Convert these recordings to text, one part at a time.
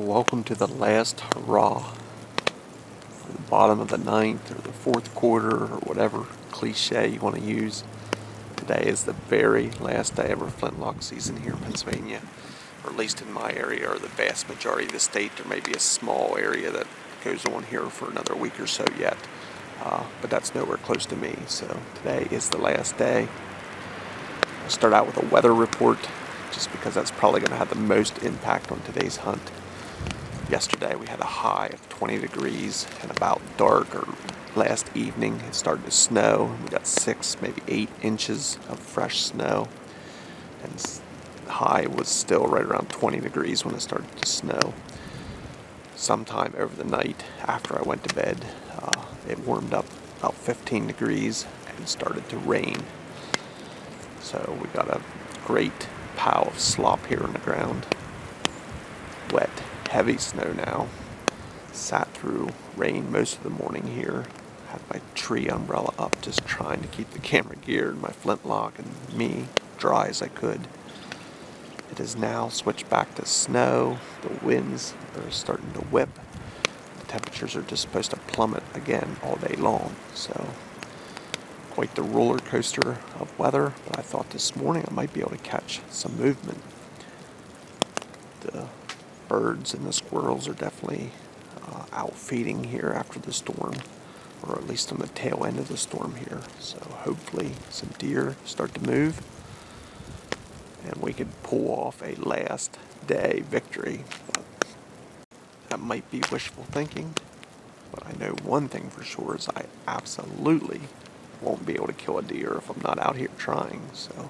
Welcome to the last hurrah for the bottom of the ninth or the fourth quarter or whatever cliche you want to use. Today is the very last day of our Flintlock season here in Pennsylvania, or at least in my area or the vast majority of the state. There may be a small area that goes on here for another week or so yet, but that's nowhere close to me. So today is the last day. I'll start out with a weather report just because that's probably going to have the most impact on today's hunt. Yesterday we had a high of 20 degrees and about dark, or last evening it started to snow. We got 6, maybe 8 inches of fresh snow, and the high was still right around 20 degrees when it started to snow. Sometime over the night after I went to bed, it warmed up about 15 degrees and started to rain. So we got a great pile of slop here on the ground. Wet, heavy snow now. Sat through rain most of the morning here. Had my tree umbrella up, just trying to keep the camera gear and my Flintlock and me dry as I could. It has now switched back to snow. The winds are starting to whip. The temperatures are just supposed to plummet again all day long. So quite the roller coaster of weather, but I thought this morning I might be able to catch some movement. The birds and the squirrels are definitely out feeding here after the storm, or at least on the tail end of the storm here. So hopefully some deer start to move and we could pull off a last day victory. But that might be wishful thinking, but I know one thing for sure is I absolutely won't be able to kill a deer if I'm not out here trying. So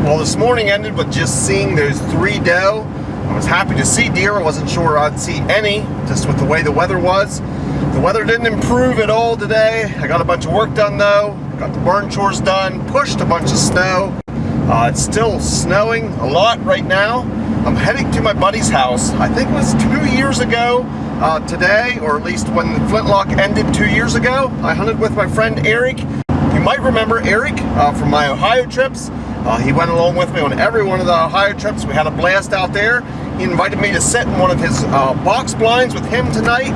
well, this morning ended with just seeing those 3 doe. I was happy to see deer. I wasn't sure I'd see any, just with the way the weather was. The weather didn't improve at all today. I got a bunch of work done though. Got the barn chores done, pushed a bunch of snow. It's still snowing a lot right now. I'm heading to my buddy's house. I think it was 2 years ago today, or at least when the Flintlock ended 2 years ago. I hunted with my friend Eric. You might remember Eric from my Ohio trips. He went along with me on every one of the Ohio trips. We had a blast out there. He invited me to sit in one of his box blinds with him tonight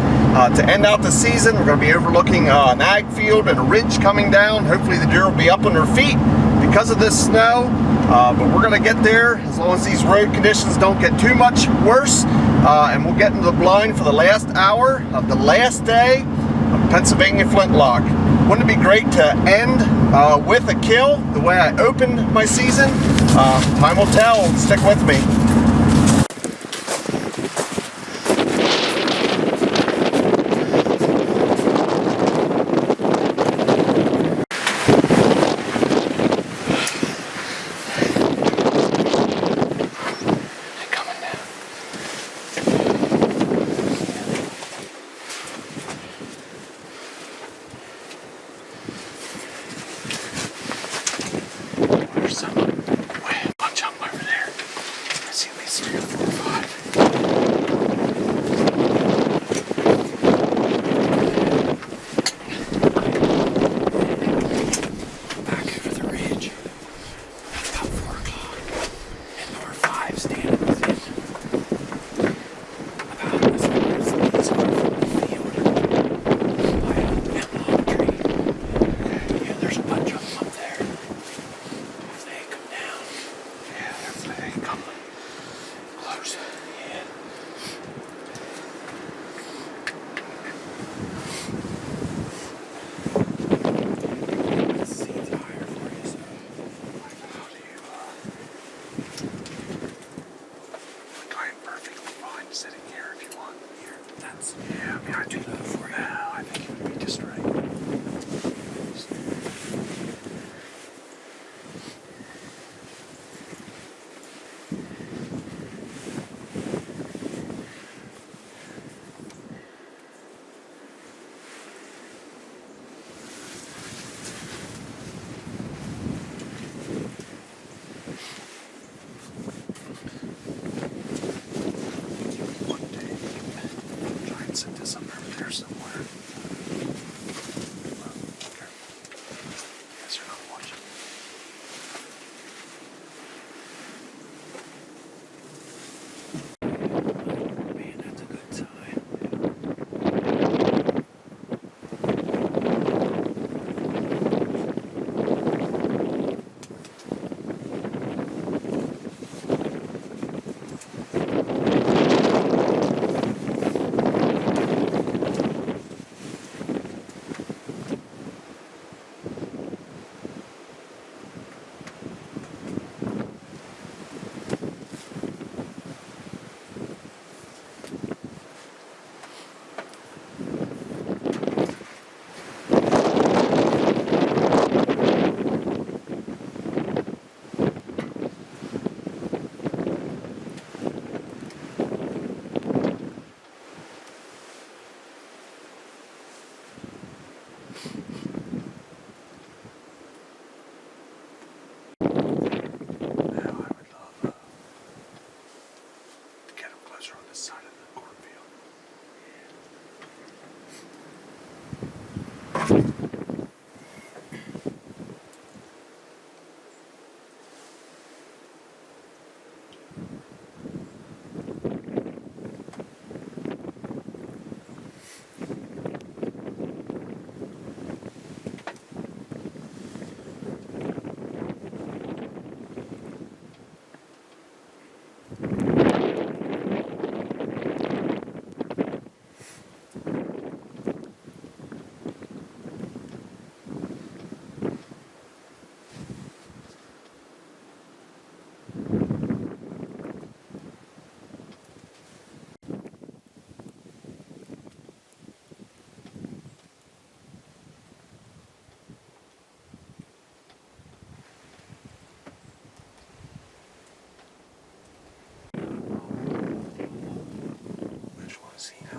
to end out the season. We're going to be overlooking an ag field and a ridge coming down. Hopefully the deer will be up on their feet because of this snow. But we're going to get there as long as these road conditions don't get too much worse. And we'll get into the blind for the last hour of the last day of Pennsylvania Flintlock. Wouldn't it be great to end with a kill the way I opened my season? Time will tell. Stick with me. Bunch of them over there. I see at least 3 or 4 or 5.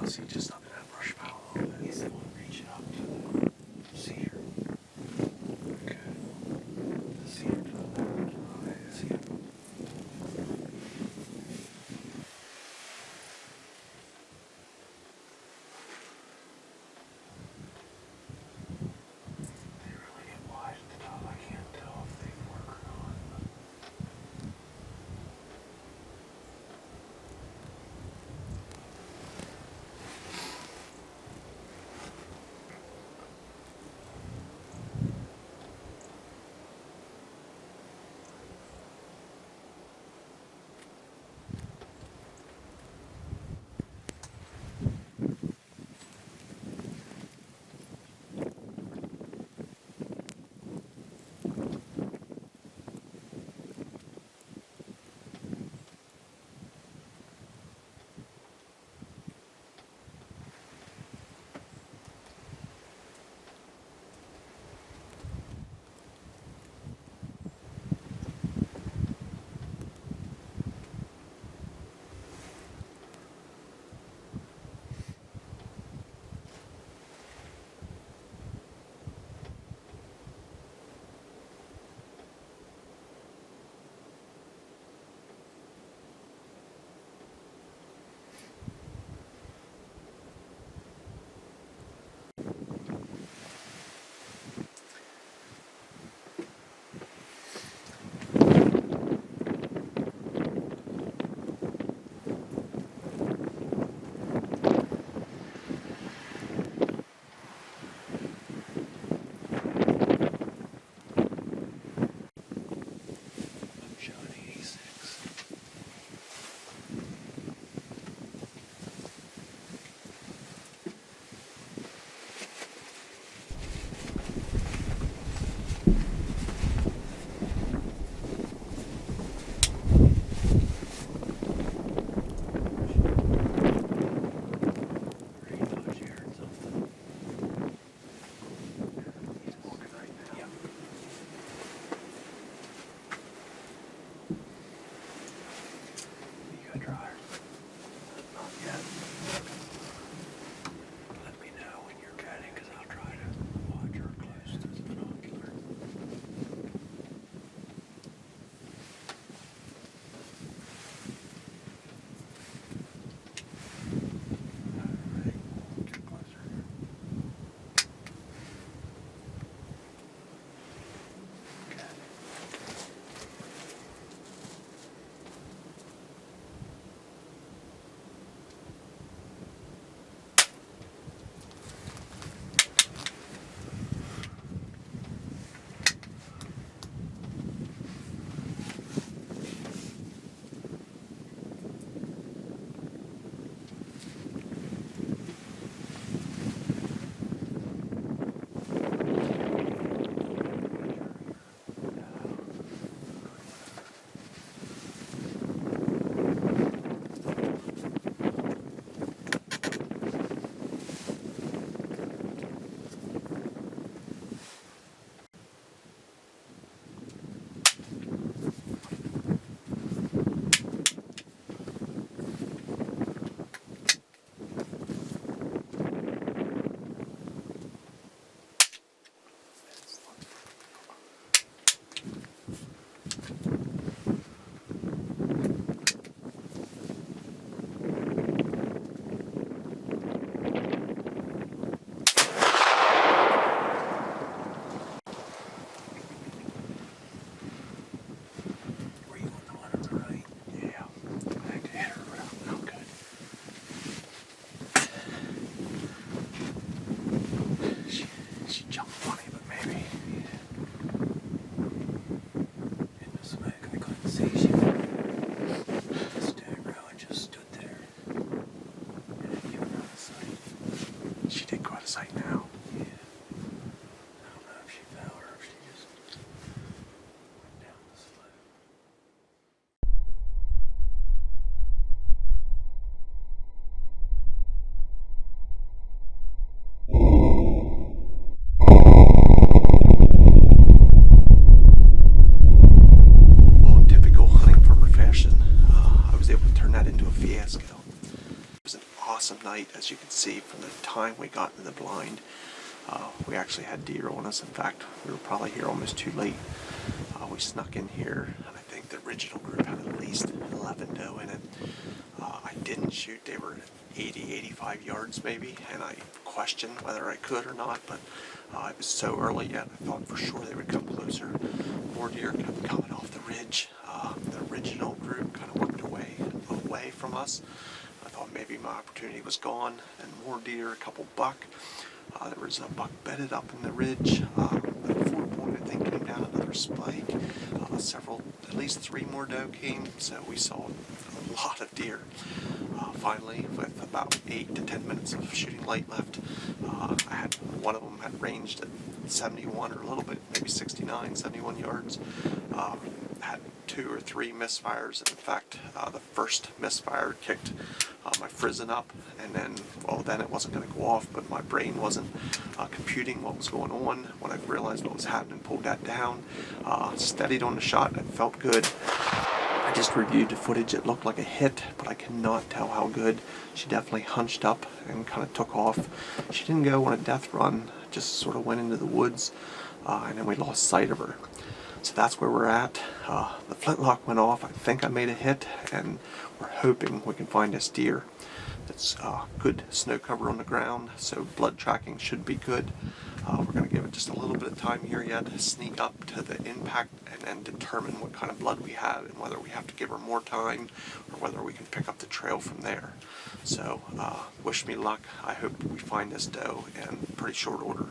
See, just under that brush pile a little bit. He's the one reaching up to the cedar. Okay. The cedar to the left. Oh, yeah. See it? They really get wide at the top. I can't tell if they work or not. night, as you can see from the time we got in the blind. We actually had deer on us. In fact, we were probably here almost too late. We snuck in here, and I think the original group had at least 11 doe in it. I didn't shoot. They were 80, 85 yards maybe, and I questioned whether I could or not, but it was so early yet, I thought for sure they would come closer. More deer kept coming off the ridge. The original group kind of worked away from us. I thought maybe my opportunity was gone, and more deer, a couple buck. There was a buck bedded up in the ridge. At 4 point, I think, came down another spike. At least 3 more doe came, so we saw a lot of deer. Finally, with about 8 to 10 minutes of shooting light left, one of them had ranged at 71 or a little bit, maybe 69, 71 yards. Had 2 or 3 misfires. In fact, the first misfire kicked my frizzin up, and then it wasn't going to go off, but my brain wasn't computing what was going on. When I realized what was happening, pulled that down, steadied on the shot, and it felt good. I just reviewed the footage. It looked like a hit, but I cannot tell how good. She definitely hunched up and kind of took off. She didn't go on a death run, just sort of went into the woods, and then we lost sight of her. So that's where we're at. The flintlock went off. I think I made a hit, and we're hoping we can find this deer. It's good snow cover on the ground, so blood tracking should be good. We're going to give it just a little bit of time here yet to sneak up to the impact and then determine what kind of blood we have and whether we have to give her more time or whether we can pick up the trail from there. So wish me luck. I hope we find this doe in pretty short order.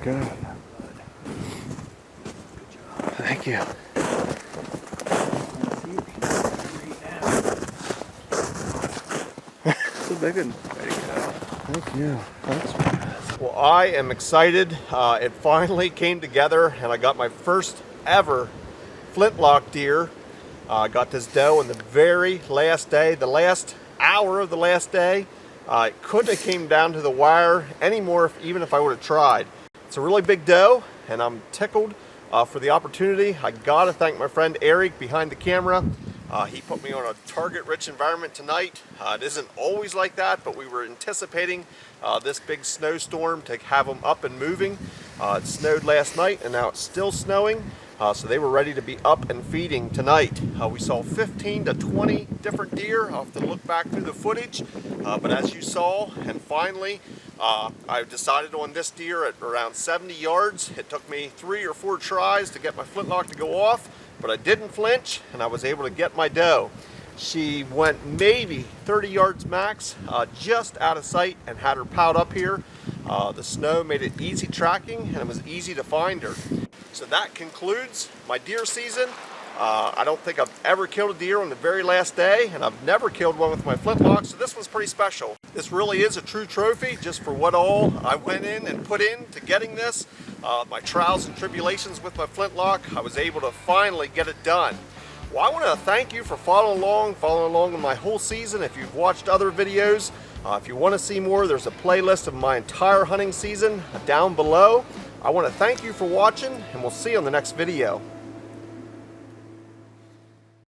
Good. Thank you. It's a big one. Thank you. Thanks. Well, I am excited. It finally came together, and I got my first ever flintlock deer. I got this doe on the very last day, the last hour of the last day. It couldn't have came down to the wire anymore, even if I would have tried. It's a really big doe, and I'm tickled for the opportunity. I gotta thank my friend Eric behind the camera. He put me on a target-rich environment tonight. It isn't always like that, but we were anticipating this big snowstorm to have them up and moving. It snowed last night, and now it's still snowing. So they were ready to be up and feeding tonight. We saw 15 to 20 different deer. I'll have to look back through the footage. But as you saw, and finally, I decided on this deer at around 70 yards. It took me 3 or 4 tries to get my flintlock to go off, but I didn't flinch, and I was able to get my doe. She went maybe 30 yards max, just out of sight, and had her piled up here. The snow made it easy tracking, and it was easy to find her. So that concludes my deer season. I don't think I've ever killed a deer on the very last day, and I've never killed one with my flintlock, so this one's pretty special. This really is a true trophy, just for what all I went in and put in to getting this. My trials and tribulations with my flintlock, I was able to finally get it done. Well, I want to thank you for following along in my whole season. If you've watched other videos, if you want to see more, there's a playlist of my entire hunting season down below. I want to thank you for watching, and we'll see you on the next video.